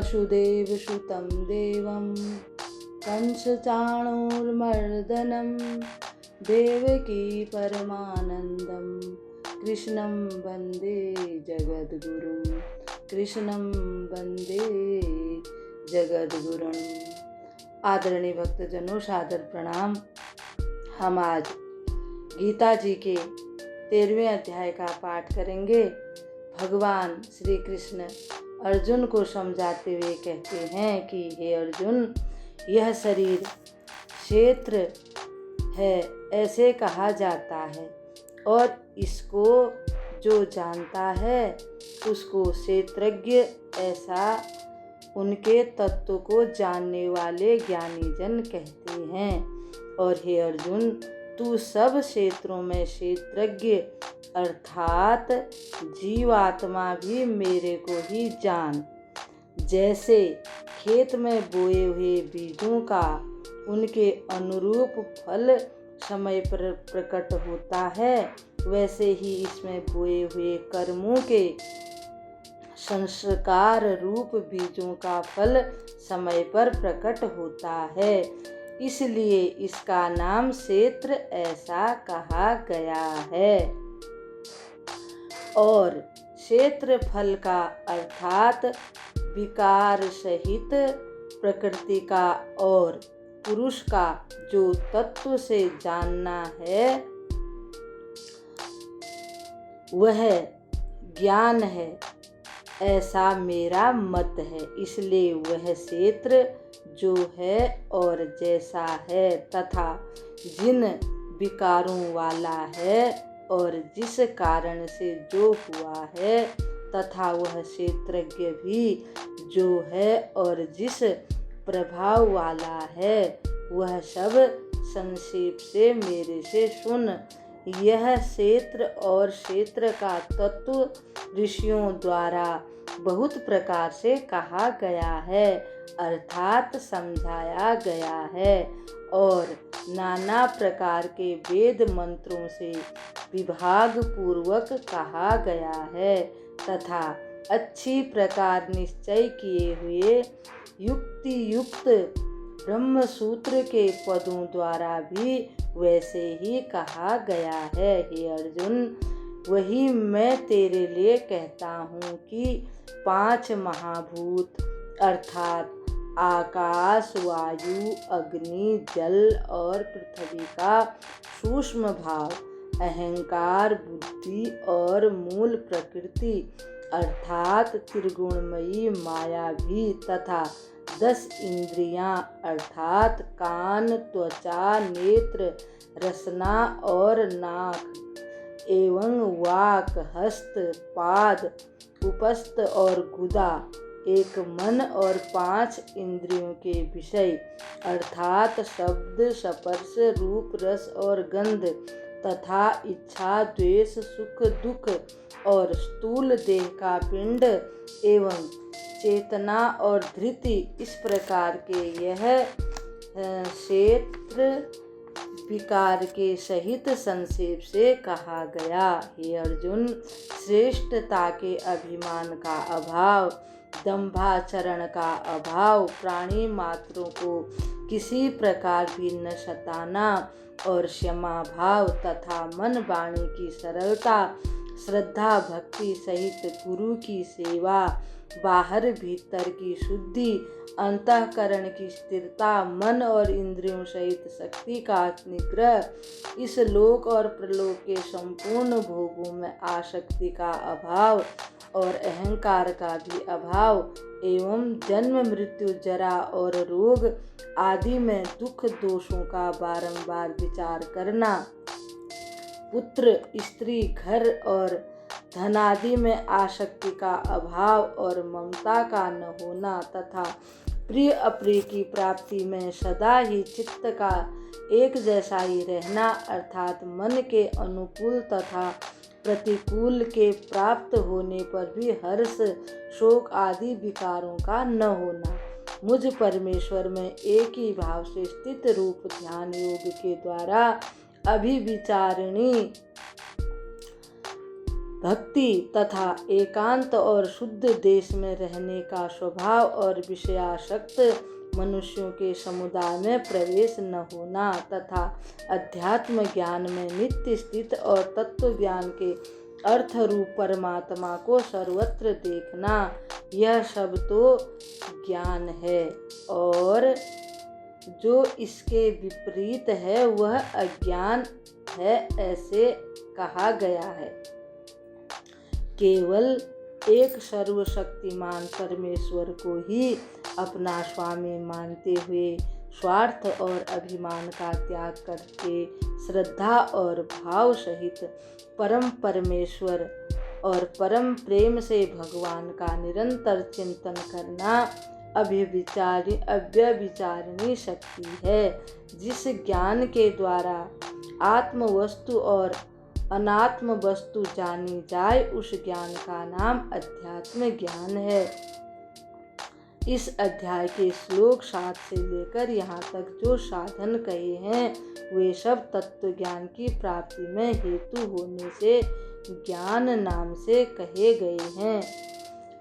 वसुदेवसुतं देवं कंसचाणूरमर्दनं देवकी परमानन्दं कृष्णं वन्दे जगद्गुरुं कृष्णं वन्दे जगद्गुरुं। आदरणीय भक्तजनों, सादर प्रणाम। हम आज गीता जी के 13वें अध्याय का पाठ करेंगे। भगवान श्री कृष्ण अर्जुन को समझाते हुए कहते हैं कि हे अर्जुन, यह शरीर क्षेत्र है ऐसे कहा जाता है, और इसको जो जानता है उसको क्षेत्रज्ञ ऐसा उनके तत्व को जानने वाले ज्ञानी जन कहते हैं। और हे अर्जुन, तू सब क्षेत्रों में क्षेत्रज्ञ अर्थात जीवात्मा भी मेरे को ही जान। जैसे खेत में बोए हुए बीजों का उनके अनुरूप फल समय पर प्रकट होता है, वैसे ही इसमें बोए हुए कर्मों के संस्कार रूप बीजों का फल समय पर प्रकट होता है। इसलिए इसका नाम क्षेत्र ऐसा कहा गया है। और क्षेत्र फल का अर्थात विकार सहित प्रकृति का और पुरुष का जो तत्व से जानना है वह ज्ञान है, ऐसा मेरा मत है। इसलिए वह क्षेत्र जो है और जैसा है तथा जिन विकारों वाला है और जिस कारण से जो हुआ है तथा वह क्षेत्रज्ञ भी जो है और जिस प्रभाव वाला है, वह सब संक्षेप से मेरे से सुन। यह क्षेत्र और क्षेत्र का तत्व ऋषियों द्वारा बहुत प्रकार से कहा गया है, अर्थात समझाया गया है, और नाना प्रकार के वेद मंत्रों से विभाग पूर्वक कहा गया है, तथा अच्छी प्रकार निश्चय किए हुए युक्ति युक्त ब्रह्म सूत्र के पदों द्वारा भी वैसे ही कहा गया है। हे अर्जुन, वही मैं तेरे लिए कहता हूँ कि 5 महाभूत अर्थात आकाश, वायु, अग्नि, जल और पृथ्वी का सूक्ष्म भाव, अहंकार, बुद्धि और मूल प्रकृति अर्थात त्रिगुणमयी माया भी, तथा 10 इंद्रियां अर्थात कान, त्वचा, नेत्र, रसना और नाक एवं वाक, हस्त, पाद, उपस्थ और गुदा, एक मन और 5 इंद्रियों के विषय अर्थात शब्द, स्पर्श, रूप, रस और गंध, तथा इच्छा, द्वेष, सुख, दुख और स्थूल देह का पिंड एवं चेतना और धृति, इस प्रकार के यह क्षेत्र विकार के सहित संक्षेप से कहा गया। हे अर्जुन, श्रेष्ठता के अभिमान का अभाव, दंभाचरण का अभाव, प्राणी मात्रों को किसी प्रकार भी न सताना और क्षमा भाव तथा मन वाणी की सरलता, श्रद्धा भक्ति सहित गुरु की सेवा, बाहर भीतर की शुद्धि, अंतःकरण की स्थिरता, मन और इंद्रियों सहित शक्ति का निग्रह, इस लोक और प्रलोक के संपूर्ण भोगों में आसक्ति का अभाव और अहंकार का भी अभाव, एवं जन्म मृत्यु जरा और रोग आदि में दुख दोषों का बारंबार विचार करना, पुत्र, स्त्री, घर और धनादि में आसक्ति का अभाव और ममता का न होना, तथा प्रिय अप्रिय की प्राप्ति में सदा ही चित्त का एक जैसा ही रहना, अर्थात मन के अनुकूल तथा प्रतिकूल के प्राप्त होने पर भी हर्ष, शोक आदि विकारों का न होना, मुझ परमेश्वर में एक ही भाव से स्थित रूप ध्यान योग के द्वारा अभिविचारिणी भक्ति तथा एकांत और शुद्ध देश में रहने का स्वभाव और विषयासक्त मनुष्यों के समुदाय में प्रवेश न होना तथा अध्यात्म ज्ञान में नित्य स्थित और तत्व ज्ञान के अर्थ रूप परमात्मा को सर्वत्र देखना, यह सब तो ज्ञान है, और जो इसके विपरीत है वह अज्ञान है, ऐसे कहा गया है। केवल एक सर्वशक्तिमान परमेश्वर को ही अपना स्वामी मानते हुए स्वार्थ और अभिमान का त्याग करके श्रद्धा और भाव सहित परम परमेश्वर और परम प्रेम से भगवान का निरंतर चिंतन करना अव्यभिचारिणी शक्ति है। जिस ज्ञान के द्वारा आत्म वस्तु और अनात्म वस्तु जानी जाए, उस ज्ञान का नाम अध्यात्म ज्ञान है। इस अध्याय के श्लोक 7 से लेकर यहाँ तक जो साधन कहे हैं, वे सब तत्व ज्ञान की प्राप्ति में हेतु होने से ज्ञान नाम से कहे गए हैं।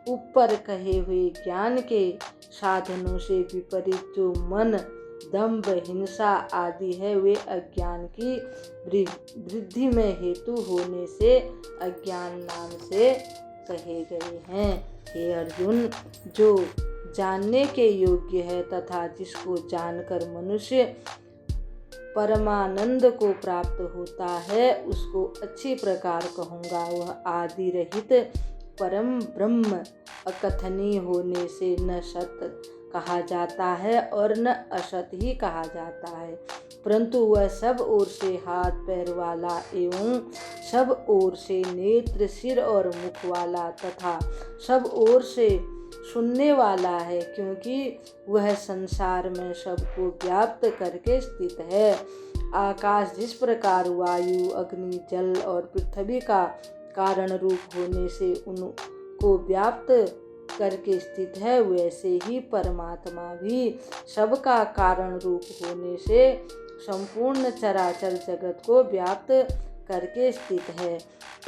ऊपर कहे हुए ज्ञान के साधनों से विपरीत जो मन, दंभ, हिंसा आदि है, वे अज्ञान की वृद्धि में हेतु होने से अज्ञान नाम से कहे गए हैं। हे अर्जुन, जो जानने के योग्य है तथा जिसको जानकर मनुष्य परमानंद को प्राप्त होता है, उसको अच्छी प्रकार कहूँगा। वह आदि रहित परम ब्रह्म अकथनीय होने से न सत कहा जाता है और न असत ही कहा जाता है, परंतु वह सब ओर से हाथ पैर वाला एवं सब ओर से नेत्र, सिर और मुख वाला तथा सब ओर से सुनने वाला है, क्योंकि वह संसार में सबको व्याप्त करके स्थित है। आकाश जिस प्रकार वायु, अग्नि, जल और पृथ्वी का कारण रूप होने से उनको व्याप्त करके स्थित है, वैसे ही परमात्मा भी सबका कारण रूप होने से संपूर्ण चराचर जगत को व्याप्त करके स्थित है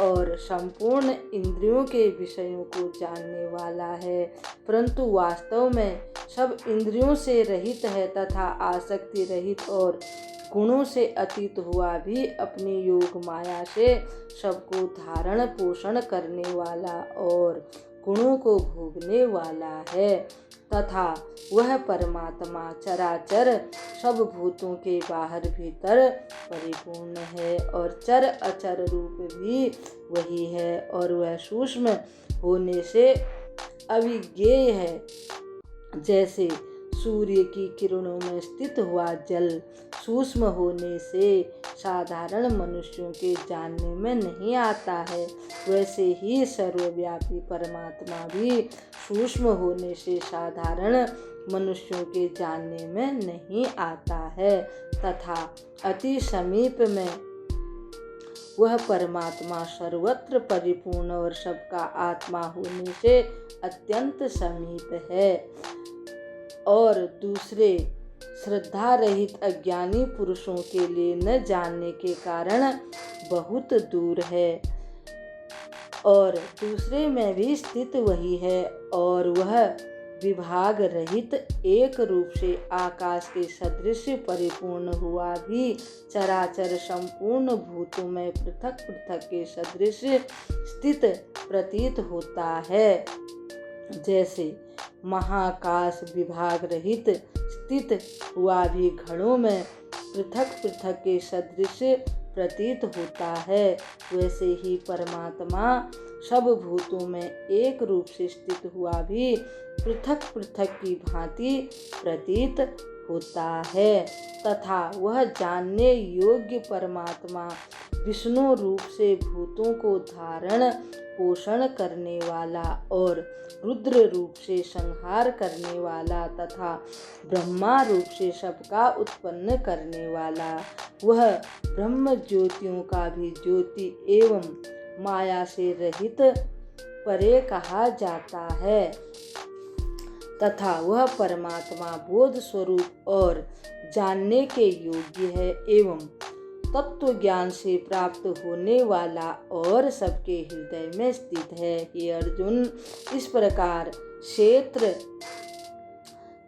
और संपूर्ण इंद्रियों के विषयों को जानने वाला है, परंतु वास्तव में सब इंद्रियों से रहित है तथा आसक्ति रहित और गुणों से अतीत हुआ भी अपनी योग माया से सबको धारण पोषण करने वाला और गुणों को भोगने वाला है तथा वह परमात्मा चराचर सब भूतों के बाहर भीतर परिपूर्ण है और चर अचर रूप भी वही है और वह सूक्ष्म होने से अविज्ञेय है। जैसे सूर्य की किरणों में स्थित हुआ जल सूक्ष्म होने से साधारण मनुष्यों के जानने में नहीं आता है, वैसे ही सर्वव्यापी परमात्मा भी सूक्ष्म होने से साधारण मनुष्यों के जानने में नहीं आता है तथा अति समीप में वह परमात्मा सर्वत्र परिपूर्ण और सबका आत्मा होने से अत्यंत समीप है और दूसरे श्रद्धा रहित अज्ञानी पुरुषों के लिए न जानने के कारण बहुत दूर है और दूसरे में भी स्थित वही है और वह विभाग रहित एक रूप से आकाश के सदृश परिपूर्ण हुआ भी चराचर संपूर्ण भूतों में पृथक पृथक के सदृश स्थित प्रतीत होता है। जैसे महाकाश विभाग रहित स्थित हुआ भी घड़ों में पृथक पृथक के सदृश प्रतीत होता है, वैसे ही परमात्मा सब भूतों में एक रूप से स्थित हुआ भी पृथक पृथक की भांति प्रतीत होता है तथा वह जानने योग्य परमात्मा विष्णु रूप से भूतों को धारण पोषण करने वाला और रुद्र रूप से संहार करने वाला तथा ब्रह्मा रूप से सबका उत्पन्न करने वाला, वह ब्रह्म ज्योतियों का भी ज्योति एवं माया से रहित परे कहा जाता है तथा वह परमात्मा बोध स्वरूप और जानने के योग्य है एवं तत्व ज्ञान से प्राप्त होने वाला और सबके हृदय में स्थित है। हे अर्जुन, इस प्रकार क्षेत्र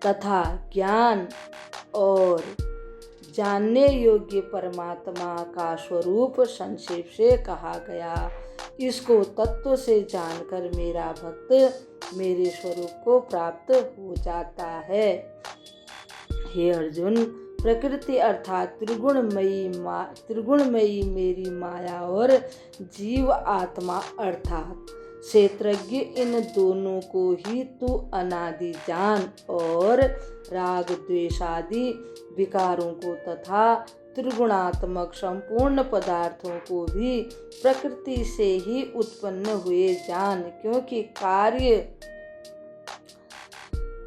तथा ज्ञान और जानने योग्य परमात्मा का स्वरूप संक्षेप से कहा गया। इसको तत्व से जानकर मेरा भक्त मेरे स्वरूप को प्राप्त हो जाता है। हे अर्जुन, प्रकृति अर्थात त्रिगुणमयी मेरी माया और जीव आत्मा अर्थात क्षेत्रज्ञ, इन दोनों को ही तू अनादि जान और राग द्वेषादि विकारों को तथा त्रिगुणात्मक संपूर्ण पदार्थों को भी प्रकृति से ही उत्पन्न हुए जान, क्योंकि कार्य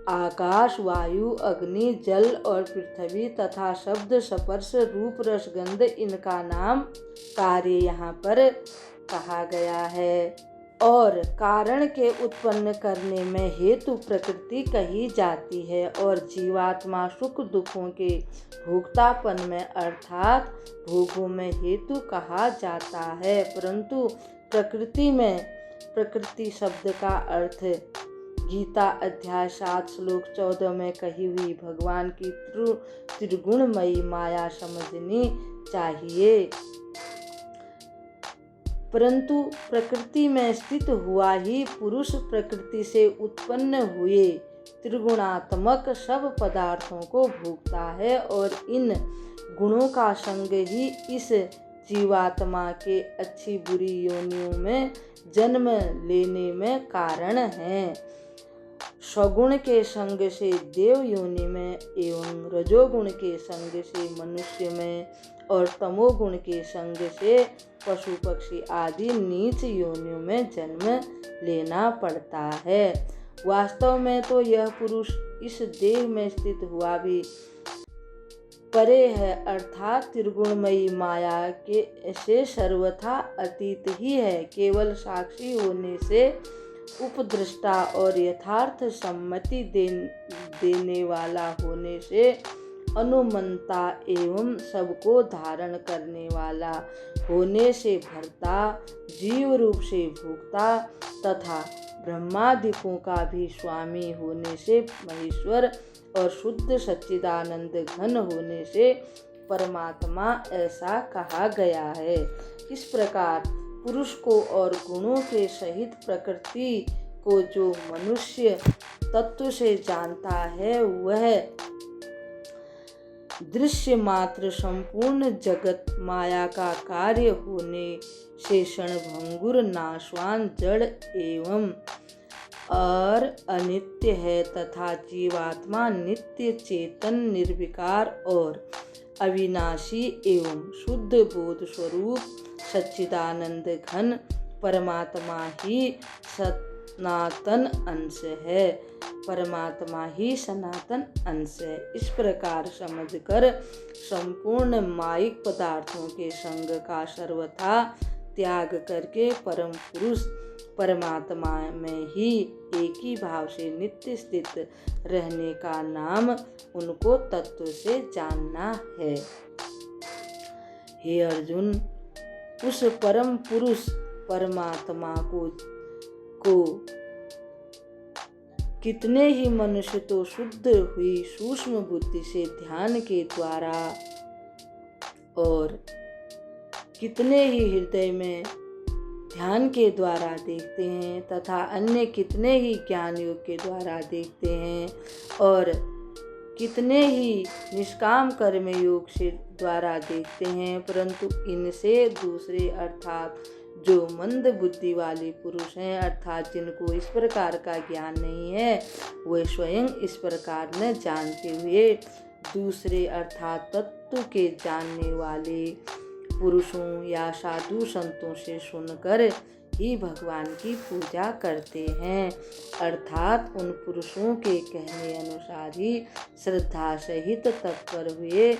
आकाश, वायु, अग्नि, जल और पृथ्वी तथा शब्द, स्पर्श, रूप, रस, गंध, इनका नाम कार्य यहाँ पर कहा गया है। और कारण के उत्पन्न करने में हेतु प्रकृति कही जाती है और जीवात्मा सुख दुखों के भोक्तापन में अर्थात भोगों में हेतु कहा जाता है। परंतु प्रकृति में प्रकृति शब्द का अर्थ गीता अध्याय 7 श्लोक 14 में कही हुई भगवान की त्रिगुणमयी माया समझनी चाहिए। परंतु प्रकृति में स्थित हुआ ही पुरुष प्रकृति से उत्पन्न हुए त्रिगुणात्मक सब पदार्थों को भोगता है और इन गुणों का संग ही इस जीवात्मा के अच्छी बुरी योनियों में जन्म लेने में कारण है। सगुण के संग से देव योनि में एवं रजोगुण के संग से मनुष्य में और तमोगुण के संग से पशु पक्षी आदि नीच योनियों में जन्म लेना पड़ता है। वास्तव में तो यह पुरुष इस देह में स्थित हुआ भी परे है, अर्थात त्रिगुणमयी माया के से सर्वथा अतीत ही है। केवल साक्षी होने से उपद्रष्टा और यथार्थ सम्मति देने वाला होने से अनुमंता एवं सबको धारण करने वाला होने से भर्ता, जीव रूप से भोक्ता तथा ब्रह्मादिकों का भी स्वामी होने से महेश्वर और शुद्ध सच्चिदानंद घन होने से परमात्मा ऐसा कहा गया है। इस प्रकार पुरुष को और गुणों के सहित प्रकृति को जो मनुष्य तत्व से जानता है वह दृश्य मात्र संपूर्ण जगत माया का कार्य होने से क्षणभंगुर, नाशवान, जड़ एवं और अनित्य है तथा जीवात्मा नित्य, चेतन, निर्विकार और अविनाशी एवं शुद्ध बोध स्वरूप सच्चिदानंद घन परमात्मा ही सनातन अंश है। परमात्मा ही सनातन अंश है। इस प्रकार समझकर संपूर्ण मायिक पदार्थों के संग का सर्वथा त्याग करके परम पुरुष परमात्मा में ही एक ही भाव से नित्य स्थित रहने का नाम उनको तत्व से जानना है। हे अर्जुन, उस परम पुरुष परमात्मा को कितने ही मनुष्य तो शुद्ध हुई सूक्ष्म बुद्धि से ध्यान के द्वारा और कितने ही हृदय में ध्यान के द्वारा देखते हैं तथा अन्य कितने ही ज्ञान योग के द्वारा देखते हैं और कितने ही निष्काम कर्म योग से द्वारा देखते हैं, परंतु इनसे दूसरे अर्थात जो मंद बुद्धि वाले पुरुष हैं अर्थात जिनको इस प्रकार का ज्ञान नहीं है, वे स्वयं इस प्रकार न जानते हुए दूसरे अर्थात तत्व के जानने वाले पुरुषों या साधु संतों से सुनकर ही भगवान की पूजा करते हैं, अर्थात उन पुरुषों के कहने अनुसार ही श्रद्धा सहित तत्पर हुए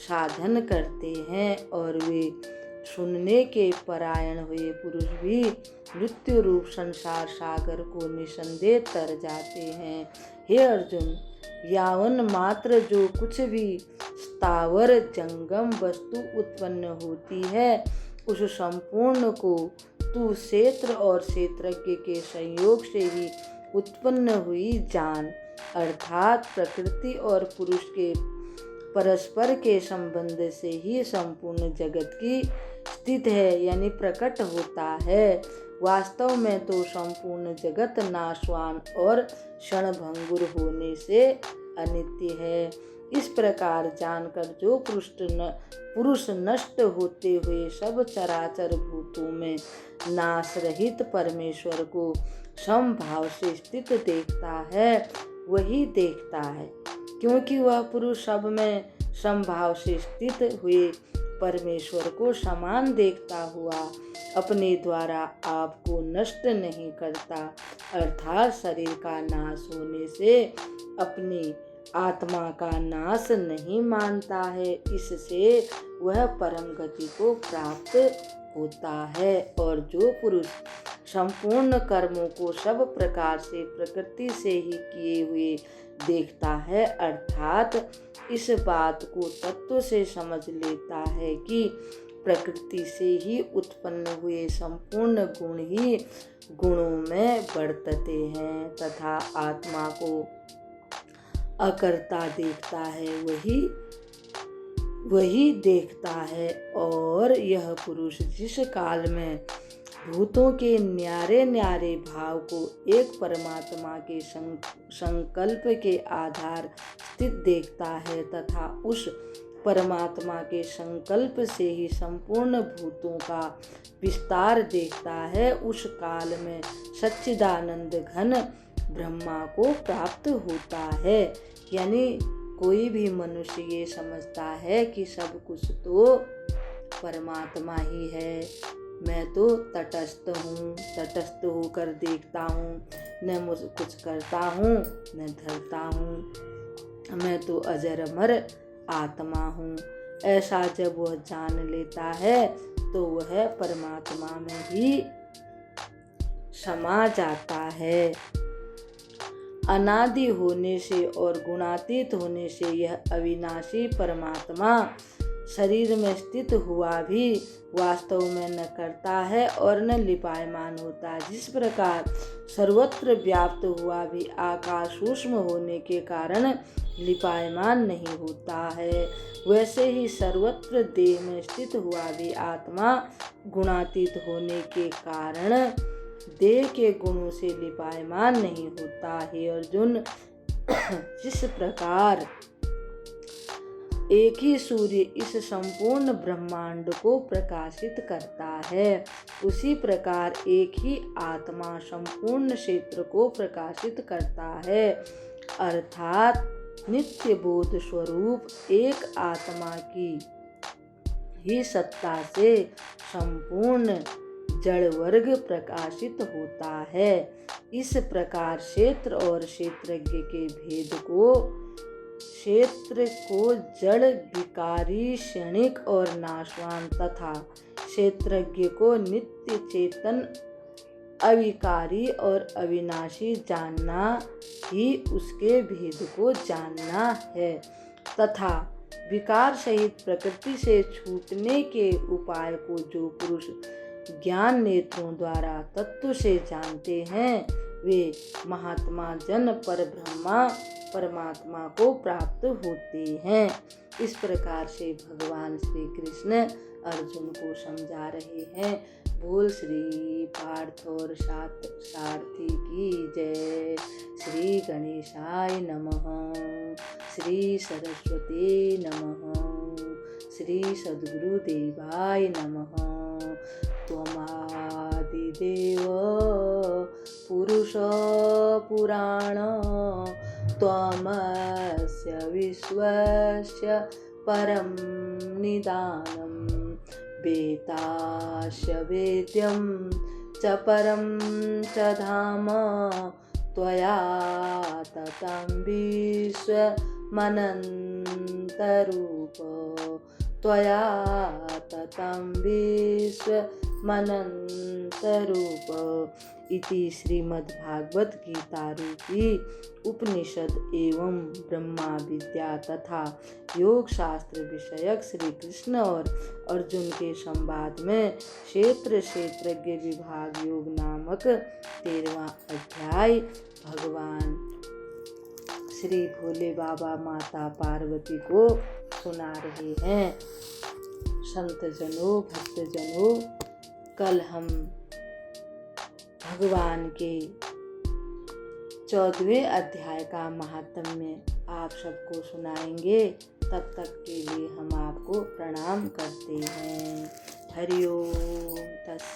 साधन करते हैं और वे सुनने के परायण हुए पुरुष भी मृत्यु रूप संसार सागर को निसंदेह तर जाते हैं। हे अर्जुन, यावन मात्र जो कुछ भी स्थावर जंगम वस्तु उत्पन्न होती है उस संपूर्ण को तू क्षेत्र और क्षेत्रज्ञ के संयोग से ही उत्पन्न हुई जान। अर्थात प्रकृति और पुरुष के परस्पर के संबंध से ही संपूर्ण जगत की स्थित है यानी प्रकट होता है। वास्तव में तो संपूर्ण जगत नाशवान और क्षणभंगुर होने से अनित्य है। इस प्रकार जानकर जो पुरुष नष्ट होते हुए सब चराचर भूतों में नाश रहित परमेश्वर को समभाव से स्थित देखता है वही देखता है, क्योंकि वह पुरुष सब में समभाव से स्थित हुए परमेश्वर को समान देखता हुआ अपने द्वारा आपको नष्ट नहीं करता, अर्थात शरीर का नाश होने से अपनी आत्मा का नाश नहीं मानता है। इससे वह परम गति को प्राप्त होता है। और जो पुरुष संपूर्ण कर्मों को सब प्रकार से प्रकृति से ही किए हुए देखता है, अर्थात इस बात को तत्व से समझ लेता है कि प्रकृति से ही उत्पन्न हुए संपूर्ण गुण ही गुणों में बरतते हैं तथा आत्मा को अकर्ता देखता है वही देखता है। और यह पुरुष जिस काल में भूतों के न्यारे न्यारे भाव को एक परमात्मा के संकल्प के आधार स्थित देखता है तथा उस परमात्मा के संकल्प से ही संपूर्ण भूतों का विस्तार देखता है, उस काल में सच्चिदानंद घन ब्रह्मा को प्राप्त होता है। यानी कोई भी मनुष्य ये समझता है कि सब कुछ तो परमात्मा ही है, मैं तो तटस्थ होकर देखता हूँ, न मुझे कुछ करता हूँ न धरता हूँ, मैं तो अजर अमर आत्मा हूँ। ऐसा जब वह जान लेता है तो वह परमात्मा में ही समा जाता है। अनादि होने से और गुणातीत होने से यह अविनाशी परमात्मा शरीर में स्थित हुआ भी वास्तव में न करता है और न लिपायमान होता। जिस प्रकार सर्वत्र व्याप्त हुआ भी आकाश सूक्ष्म होने के कारण लिपायमान नहीं होता है, वैसे ही सर्वत्र देह में स्थित हुआ भी आत्मा गुणातीत होने के कारण देह के गुणों से लिपायमान नहीं होता है। अर्जुन, जिस प्रकार एक ही सूर्य इस संपूर्ण ब्रह्मांड को प्रकाशित करता है, उसी प्रकार एक ही आत्मा संपूर्ण क्षेत्र को प्रकाशित करता है। अर्थात नित्य बोध स्वरूप एक आत्मा की ही सत्ता से संपूर्ण जड़ वर्ग प्रकाशित होता है। इस प्रकार क्षेत्र और क्षेत्रज्ञ के भेद को, क्षेत्र को जड़ विकारी क्षणिक और नाशवान तथा क्षेत्रज्ञ को नित्य चेतन अविकारी और अविनाशी जानना ही उसके भेद को जानना है तथा विकार सहित प्रकृति से छूटने के उपाय को जो पुरुष ज्ञान नेत्रों द्वारा तत्व से जानते हैं वे महात्मा जन पर ब्रह्मा परमात्मा को प्राप्त होते हैं। इस प्रकार से भगवान श्री कृष्ण अर्जुन को समझा रहे हैं। बोल श्री पार्थ और सारथी की जय। श्री गणेशाय नमः। श्री सरस्वती नमः। श्री सद्गुरुदेवाय नमः। त्वमादिदेव पुरुष पुराण त्वमस्य विश्वस्य परं निदानं वेदास्य वेद्यं च परं च धाम त्वया ततं विश्वमनन्तरूप त्वया ततं विश्वमनन्तरूप मनन्तरूप इति श्रीमद्भागवत गीतारूपी उपनिषद एवं ब्रह्मा विद्या तथा योग शास्त्र विषयक श्री कृष्ण और अर्जुन के संवाद में क्षेत्र क्षेत्रज्ञ विभाग योग नामक 13वां अध्याय भगवान श्री भोले बाबा माता पार्वती को सुना रहे हैं। संत जनों, भक्त जनों, कल हम भगवान के 14वें अध्याय का महात्म्य आप सबको सुनाएंगे। तब तक के लिए हम आपको प्रणाम करते हैं। हरि ओम तत्सत।